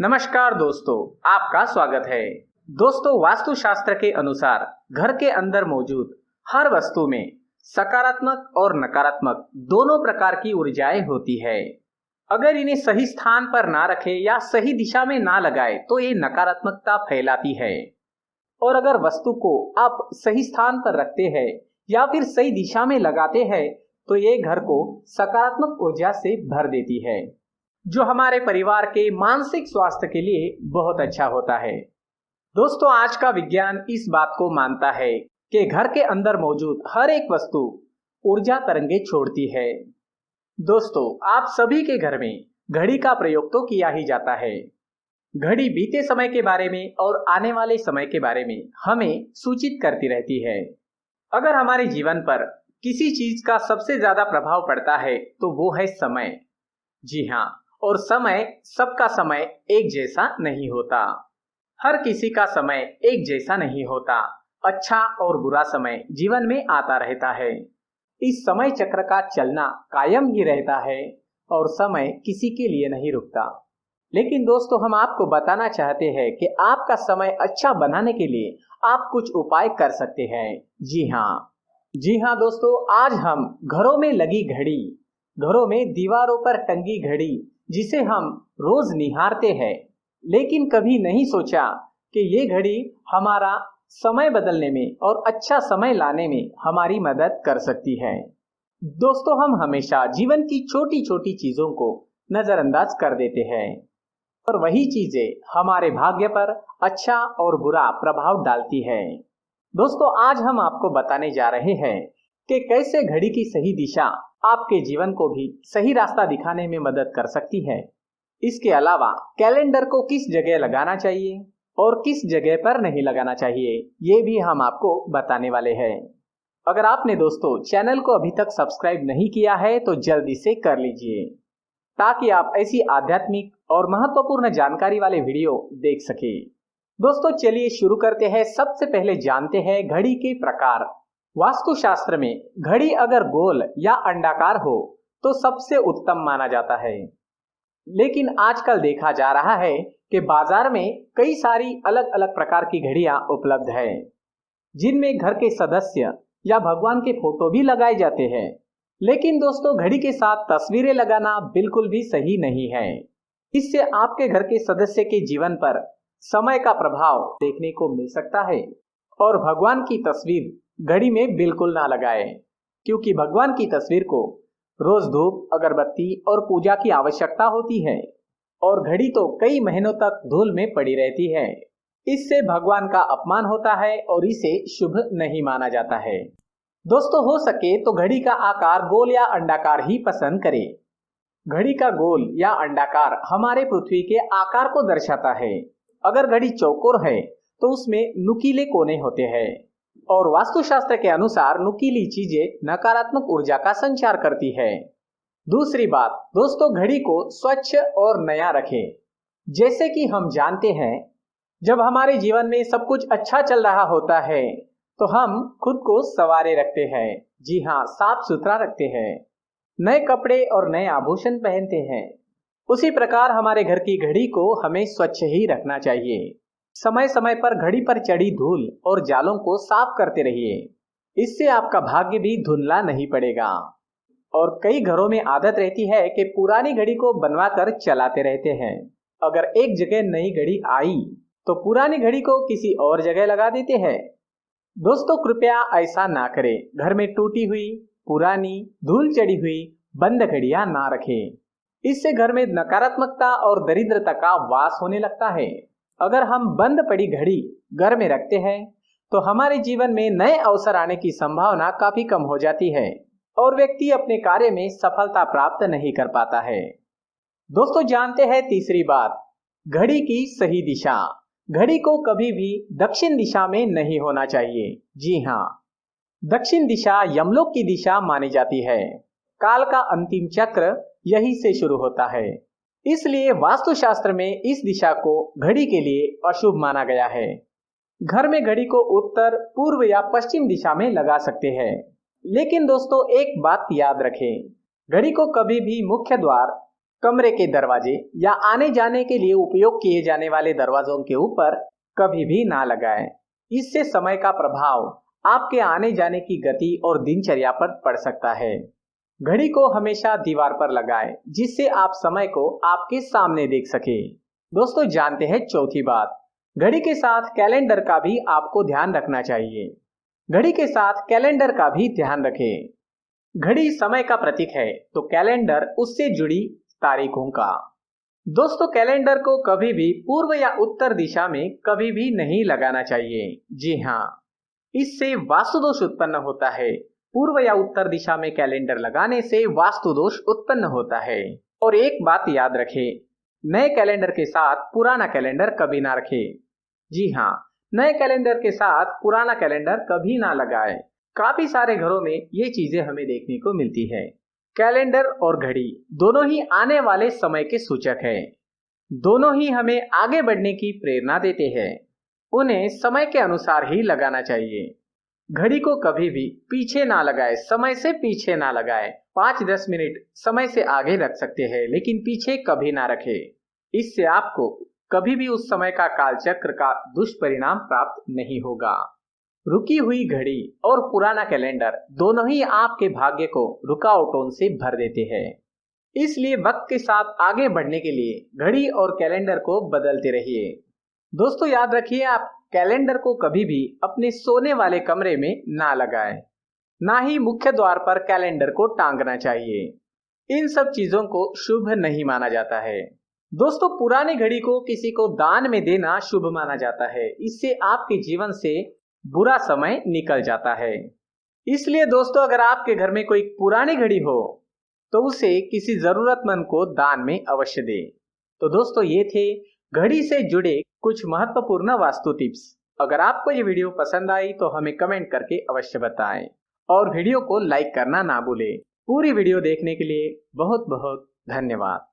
नमस्कार दोस्तों, आपका स्वागत है। दोस्तों, वास्तुशास्त्र के अनुसार घर के अंदर मौजूद हर वस्तु में सकारात्मक और नकारात्मक दोनों प्रकार की ऊर्जाएं होती है। अगर इन्हें सही स्थान पर ना रखें या सही दिशा में ना लगाए तो ये नकारात्मकता फैलाती है। और अगर वस्तु को आप सही स्थान पर रखते हैं या फिर सही दिशा में लगाते हैं तो ये घर को सकारात्मक ऊर्जा से भर देती है, जो हमारे परिवार के मानसिक स्वास्थ्य के लिए बहुत अच्छा होता है। दोस्तों, आज का विज्ञान इस बात को मानता है कि घर के अंदर मौजूद हर एक वस्तु ऊर्जा तरंगे छोड़ती है। दोस्तों, आप सभी के घर में घड़ी का प्रयोग तो किया ही जाता है। घड़ी बीते समय के बारे में और आने वाले समय के बारे में हमें सूचित करती रहती है। अगर हमारे जीवन पर किसी चीज का सबसे ज्यादा प्रभाव पड़ता है तो वो है समय। जी हाँ, और समय, सबका समय एक जैसा नहीं होता। हर किसी का समय एक जैसा नहीं होता। अच्छा और बुरा समय जीवन में आता रहता है। इस समय चक्र का चलना कायम ही रहता है और समय किसी के लिए नहीं रुकता। लेकिन दोस्तों, हम आपको बताना चाहते हैं कि आपका समय अच्छा बनाने के लिए आप कुछ उपाय कर सकते हैं। जी हाँ दोस्तों, आज हम घरों में लगी घड़ी, घरों में दीवारों पर टंगी घड़ी जिसे हम रोज निहारते हैं, लेकिन कभी नहीं सोचा कि ये घड़ी हमारा समय बदलने में और अच्छा समय लाने में हमारी मदद कर सकती है। दोस्तों, हम हमेशा जीवन की छोटी छोटी चीजों को नजरअंदाज कर देते हैं और वही चीजें हमारे भाग्य पर अच्छा और बुरा प्रभाव डालती है। दोस्तों, आज हम आपको बताने जा रहे हैं कि कैसे घड़ी की सही दिशा आपके जीवन को भी सही रास्ता दिखाने में मदद कर सकती है। इसके अलावा कैलेंडर को किस जगह लगाना चाहिए और किस जगह पर नहीं लगाना चाहिए, ये भी हम आपको बताने वाले हैं। अगर आपने दोस्तों चैनल को अभी तक सब्सक्राइब नहीं किया है तो जल्दी से कर लीजिए, ताकि आप ऐसी आध्यात्मिक और महत्वपूर्ण जानकारी वाले वीडियो देख सके। दोस्तों, चलिए शुरू करते हैं। सबसे पहले जानते हैं घड़ी के प्रकार। वास्तुशास्त्र में घड़ी अगर गोल या अंडाकार हो तो सबसे उत्तम माना जाता है, लेकिन आजकल देखा जा रहा है कि बाजार में कई सारी अलग अलग प्रकार की घड़ियां उपलब्ध है, जिनमें घर के सदस्य या भगवान के फोटो भी लगाए जाते हैं। लेकिन दोस्तों, घड़ी के साथ तस्वीरें लगाना बिल्कुल भी सही नहीं है। इससे आपके घर के सदस्य के जीवन पर समय का प्रभाव देखने को मिल सकता है। और भगवान की तस्वीर घड़ी में बिल्कुल ना लगाए, क्योंकि भगवान की तस्वीर को रोज धूप, अगरबत्ती और पूजा की आवश्यकता होती है और घड़ी तो कई महीनों तक धूल में पड़ी रहती है। इससे भगवान का अपमान होता है और इसे शुभ नहीं माना जाता है। दोस्तों, हो सके तो घड़ी का आकार गोल या अंडाकार ही पसंद करें। घड़ी का गोल या अंडाकार हमारे पृथ्वी के आकार को दर्शाता है। अगर घड़ी चौकोर है तो उसमें नुकीले कोने होते हैं और वास्तुशास्त्र के अनुसार नुकीली चीजें नकारात्मक ऊर्जा का संचार करती है। दूसरी बात दोस्तों, घड़ी को स्वच्छ और नया रखें। जैसे कि हम जानते हैं, जब हमारे जीवन में सब कुछ अच्छा चल रहा होता है तो हम खुद को संवारे रखते हैं। जी हाँ, साफ सुथरा रखते हैं, नए कपड़े और नए आभूषण पहनते हैं। उसी प्रकार हमारे घर की घड़ी को हमें स्वच्छ ही रखना चाहिए। समय समय पर घड़ी पर चढ़ी धूल और जालों को साफ करते रहिए। इससे आपका भाग्य भी धुंधला नहीं पड़ेगा। और कई घरों में आदत रहती है कि पुरानी घड़ी को बनवा कर चलाते रहते हैं। अगर एक जगह नई घड़ी आई तो पुरानी घड़ी को किसी और जगह लगा देते हैं। दोस्तों, कृपया ऐसा ना करें। घर में टूटी हुई, पुरानी, धूल चढ़ी हुई बंद घड़ियां ना रखें। इससे घर में नकारात्मकता और दरिद्रता का वास होने लगता है। अगर हम बंद पड़ी घड़ी घर में रखते हैं तो हमारे जीवन में नए अवसर आने की संभावना काफी कम हो जाती है और व्यक्ति अपने कार्य में सफलता प्राप्त नहीं कर पाता है। दोस्तों, जानते हैं तीसरी बात, घड़ी की सही दिशा। घड़ी को कभी भी दक्षिण दिशा में नहीं होना चाहिए। जी हाँ, दक्षिण दिशा यमलोक की दिशा मानी जाती है। काल का अंतिम चक्र यही से शुरू होता है। इसलिए वास्तुशास्त्र में इस दिशा को घड़ी के लिए अशुभ माना गया है। घर में घड़ी को उत्तर, पूर्व या पश्चिम दिशा में लगा सकते हैं। लेकिन दोस्तों, एक बात याद रखें, घड़ी को कभी भी मुख्य द्वार कमरे के दरवाजे या आने जाने के लिए उपयोग किए जाने वाले दरवाजों के ऊपर कभी भी ना लगाएं। इससे समय का प्रभाव आपके आने जाने की गति और दिनचर्या पर पड़ सकता है। घड़ी को हमेशा दीवार पर लगाएं, जिससे आप समय को आपके सामने देख सके। दोस्तों, जानते हैं चौथी बात, घड़ी के साथ कैलेंडर का भी आपको ध्यान रखना चाहिए। घड़ी के साथ कैलेंडर का भी ध्यान रखें। घड़ी समय का प्रतीक है, तो कैलेंडर उससे जुड़ी तारीखों का। दोस्तों, कैलेंडर को कभी भी पूर्व या उत्तर दिशा में कभी भी नहीं लगाना चाहिए। जी हाँ, इससे वास्तु दोष उत्पन्न होता है। पूर्व या उत्तर दिशा में कैलेंडर लगाने से वास्तु दोष उत्पन्न होता है। और एक बात याद रखें, नए कैलेंडर के साथ पुराना कैलेंडर कभी ना रखें। जी हाँ, नए कैलेंडर के साथ पुराना कैलेंडर कभी ना लगाएं। काफी सारे घरों में ये चीजें हमें देखने को मिलती है। कैलेंडर और घड़ी दोनों ही आने वाले समय के सूचक हैं। दोनों ही हमें आगे बढ़ने की प्रेरणा देते हैं। उन्हें समय के अनुसार ही लगाना चाहिए। घड़ी को कभी भी पीछे ना लगाए, समय से पीछे ना लगाए। 5-10 मिनट समय से आगे रख सकते हैं, लेकिन पीछे कभी ना रखे। इससे आपको कभी भी उस समय का कालचक्र का दुष्परिणाम प्राप्त नहीं होगा। रुकी हुई घड़ी और पुराना कैलेंडर दोनों ही आपके भाग्य को रुकावटों से भर देते हैं। इसलिए वक्त के साथ आगे बढ़ने के लिए घड़ी और कैलेंडर को बदलते रहिए। दोस्तों, याद रखिए, आप कैलेंडर को कभी भी अपने सोने वाले कमरे में ना लगाएं। ना ही मुख्य द्वार पर कैलेंडर को टांगना चाहिए। इन सब चीजों को शुभ नहीं माना जाता है। दोस्तों, पुरानी घड़ी को किसी को दान में देना शुभ माना जाता है। इससे आपके जीवन से बुरा समय निकल जाता है। इसलिए दोस्तों, अगर आपके घर में कोई पुरानी घड़ी हो तो उसे किसी जरूरतमंद को दान में अवश्य दें। तो दोस्तों, ये थे घड़ी से जुड़े कुछ महत्वपूर्ण वास्तु टिप्स। अगर आपको ये वीडियो पसंद आई तो हमें कमेंट करके अवश्य बताएं और वीडियो को लाइक करना ना भूलें। पूरी वीडियो देखने के लिए बहुत बहुत धन्यवाद।